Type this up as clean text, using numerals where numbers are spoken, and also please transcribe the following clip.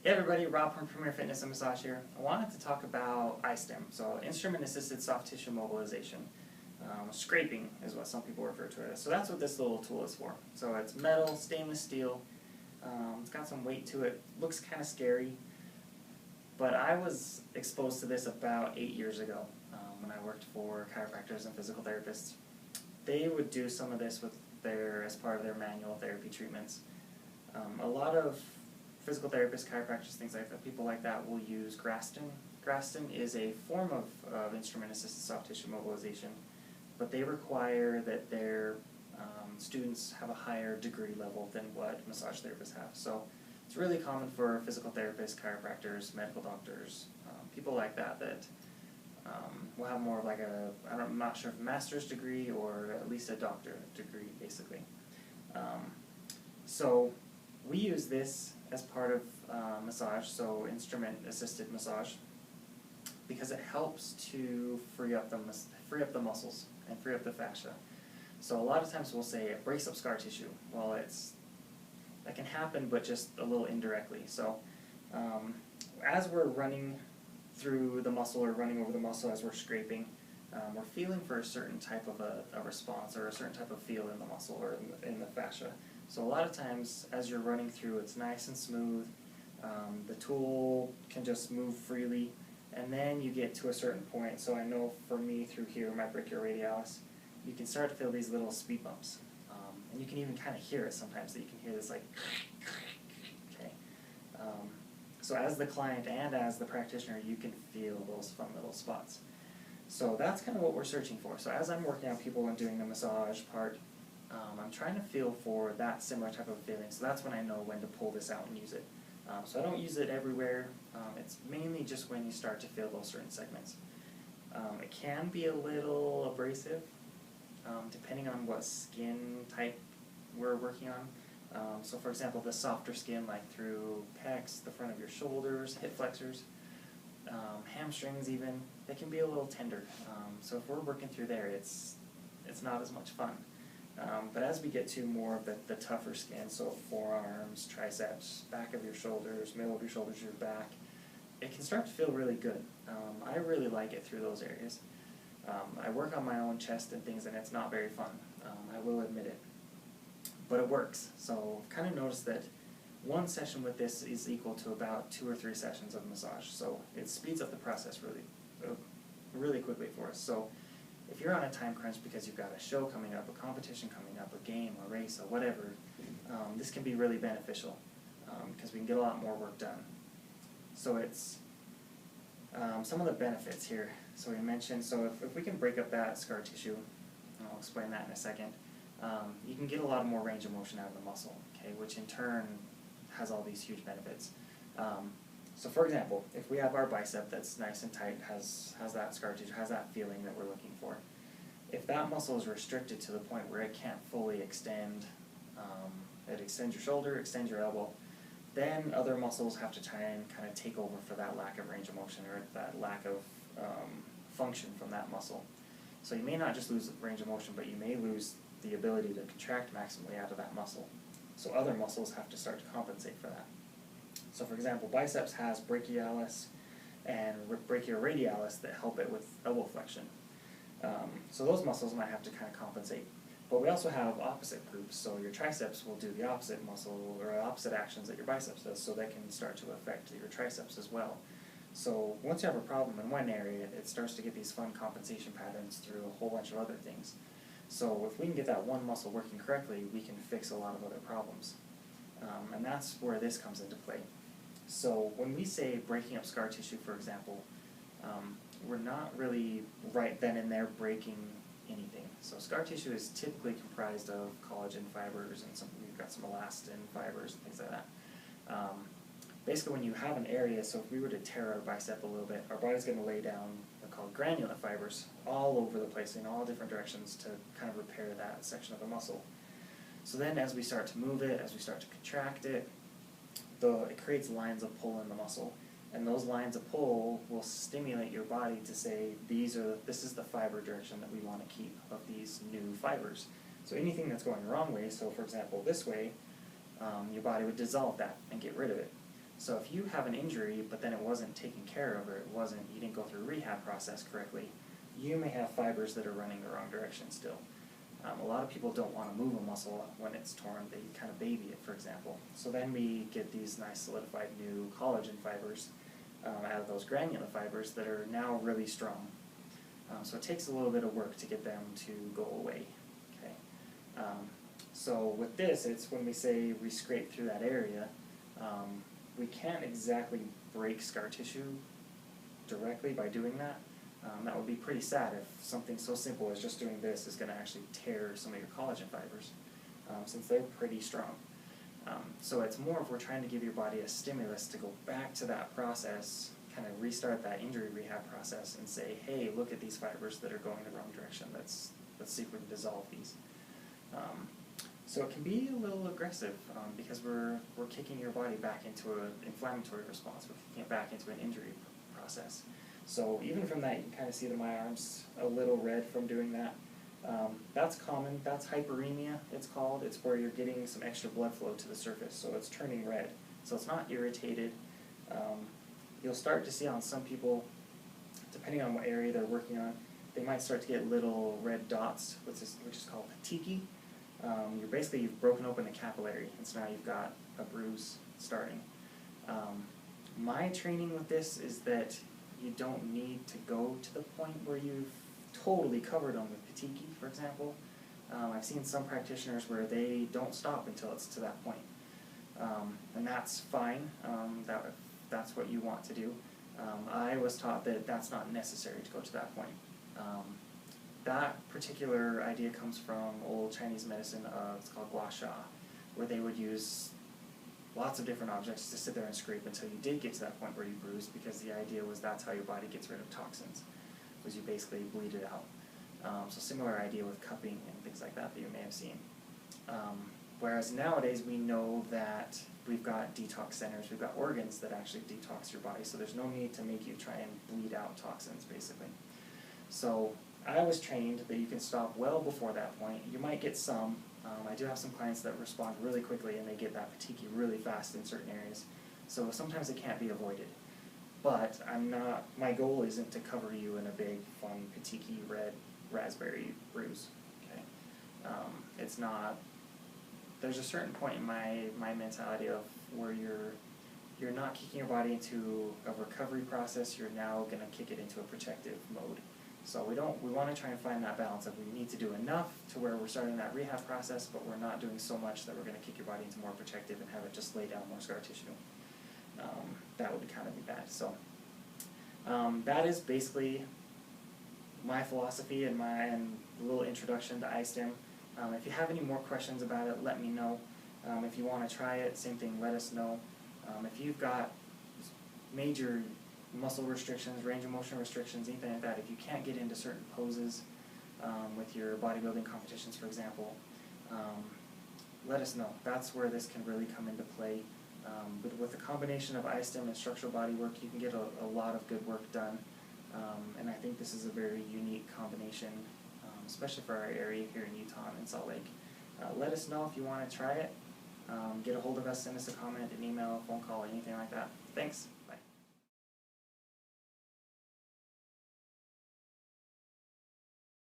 Hey everybody, Rob from Premier Fitness and Massage here. I wanted to talk about IASTM, so Instrument-Assisted Soft Tissue Mobilization. Scraping is what some people refer to it as. So that's what this little tool is for. So it's metal, stainless steel, it's got some weight to it, looks kind of scary, but I was exposed to this about 8 years ago when I worked for chiropractors and physical therapists. They would do some of this with as part of their manual therapy treatments. A lot of physical therapists, chiropractors, things like that, people like that will use Graston. Graston is a form of instrument-assisted soft tissue mobilization, but they require that their students have a higher degree level than what massage therapists have. So it's really common for physical therapists, chiropractors, medical doctors, people like that will have more of like I'm not sure if a master's degree or at least a doctorate degree, basically. So we use this as part of massage, so instrument-assisted massage, because it helps to free up the muscles and free up the fascia. So a lot of times we'll say brace up scar tissue. Well, that can happen, but just a little indirectly. So as we're running through the muscle or running over the muscle as we're scraping, we're feeling for a certain type of a response or a certain type of feel in the muscle or in the fascia. So a lot of times as you're running through, it's nice and smooth, the tool can just move freely, and then you get to a certain point. So I know for me through here, my brachioradialis, you can start to feel these little speed bumps, and you can even kind of hear it sometimes, that you can hear this like okay. So as the client and as the practitioner, you can feel those fun little spots. So that's kind of what we're searching for. So as I'm working on people and doing the massage part, I'm trying to feel for that similar type of feeling. So that's when I know when to pull this out and use it. So I don't use it everywhere. It's mainly just when you start to feel those certain segments. It can be a little abrasive, depending on what skin type we're working on. So for example, the softer skin, like through pecs, the front of your shoulders, hip flexors, hamstrings even, they can be a little tender. So if we're working through there, it's not as much fun. But as we get to more of the tougher skin, so forearms, triceps, back of your shoulders, middle of your shoulders, your back, it can start to feel really good. I really like it through those areas. I work on my own chest and things, and it's not very fun. I will admit it. But it works. So I've kind of noticed that one session with this is equal to about 2 or 3 sessions of massage. So it speeds up the process really quickly for us. So if you're on a time crunch because you've got a show coming up, a competition coming up, a game, a race, or whatever, this can be really beneficial because we can get a lot more work done. So it's some of the benefits here. So we mentioned, so if we can break up that scar tissue, and I'll explain that in a second, you can get a lot more range of motion out of the muscle, okay, which in turn has all these huge benefits. So for example, if we have our bicep that's nice and tight, has that scar tissue, has that feeling that we're looking for, if that muscle is restricted to the point where it can't fully extend, it extends your shoulder, extends your elbow, then other muscles have to try and kind of take over for that lack of range of motion or that lack of function from that muscle. So you may not just lose range of motion, but you may lose the ability to contract maximally out of that muscle. So other muscles have to start to compensate for that. So for example, biceps has brachialis and brachioradialis that help it with elbow flexion. So those muscles might have to kind of compensate. But we also have opposite groups, so your triceps will do the opposite muscle or opposite actions that your biceps does, so that can start to affect your triceps as well. So once you have a problem in one area, it starts to get these fun compensation patterns through a whole bunch of other things. So if we can get that one muscle working correctly, we can fix a lot of other problems. And that's where this comes into play. So when we say breaking up scar tissue, for example, we're not really right then and there breaking anything. So scar tissue is typically comprised of collagen fibers, and we've got some elastin fibers and things like that. Basically when you have an area, so if we were to tear our bicep a little bit, our body's going to lay down, they're called granulate fibers, all over the place in all different directions to kind of repair that section of the muscle. So then as we start to move it, as we start to contract it, it creates lines of pull in the muscle. And those lines of pull will stimulate your body to say, this is the fiber direction that we want to keep of these new fibers. So anything that's going the wrong way, so for example this way, your body would dissolve that and get rid of it. So if you have an injury, but then it wasn't taken care of, or you didn't go through a rehab process correctly, you may have fibers that are running the wrong direction still. A lot of people don't want to move a muscle when it's torn. They kind of baby it, for example. So then we get these nice solidified new collagen fibers out of those granule fibers that are now really strong. So it takes a little bit of work to get them to go away. Okay. So with this, it's when we say we scrape through that area, we can't exactly break scar tissue directly by doing that. That would be pretty sad if something so simple as just doing this is going to actually tear some of your collagen fibers, since they're pretty strong. So it's more if we're trying to give your body a stimulus to go back to that process, kind of restart that injury rehab process and say, hey, look at these fibers that are going the wrong direction, let's see if we can dissolve these. So it can be a little aggressive because we're kicking your body back into an inflammatory response, we're kicking it back into an injury process. So even from that, you can kind of see that my arm's a little red from doing that. That's common. That's hyperemia, it's called. It's where you're getting some extra blood flow to the surface, so it's turning red. So it's not irritated. You'll start to see on some people, depending on what area they're working on, they might start to get little red dots, which is called petechiae. You've broken open a capillary, and so now you've got a bruise starting. My training with this is that you don't need to go to the point where you've totally covered them with petechiae, for example. I've seen some practitioners where they don't stop until it's to that point. And that's fine, that's what you want to do. I was taught that that's not necessary to go to that point. That particular idea comes from old Chinese medicine, it's called gua sha, where they would use lots of different objects to sit there and scrape until you did get to that point where you bruised, because the idea was that's how your body gets rid of toxins, was you basically bleed it out. So similar idea with cupping and things like that you may have seen. Whereas nowadays we know that we've got detox centers, we've got organs that actually detox your body, so there's no need to make you try and bleed out toxins, basically. So I was trained that you can stop well before that point. You might get some. I do have some clients that respond really quickly and they get that petechiae really fast in certain areas. So sometimes it can't be avoided. But my goal isn't to cover you in a big, fun, petechiae red raspberry bruise. Okay? It's not, there's a certain point in my mentality of where you're not kicking your body into a recovery process, you're now going to kick it into a protective mode. So we want to try and find that balance of we need to do enough to where we're starting that rehab process, but we're not doing so much that we're going to kick your body into more protective and have it just lay down more scar tissue. That would kind of be bad. So that is basically my philosophy and my little introduction to IASTM. If you have any more questions about it, let me know. If you want to try it, same thing, let us know. If you've got major muscle restrictions, range of motion restrictions, anything like that, if you can't get into certain poses with your bodybuilding competitions, for example, let us know. That's where this can really come into play. But with the combination of IASTM and structural body work, you can get a lot of good work done. And I think this is a very unique combination, especially for our area here in Utah and in Salt Lake. Let us know if you want to try it. Get a hold of us, send us a comment, an email, a phone call, anything like that. Thanks.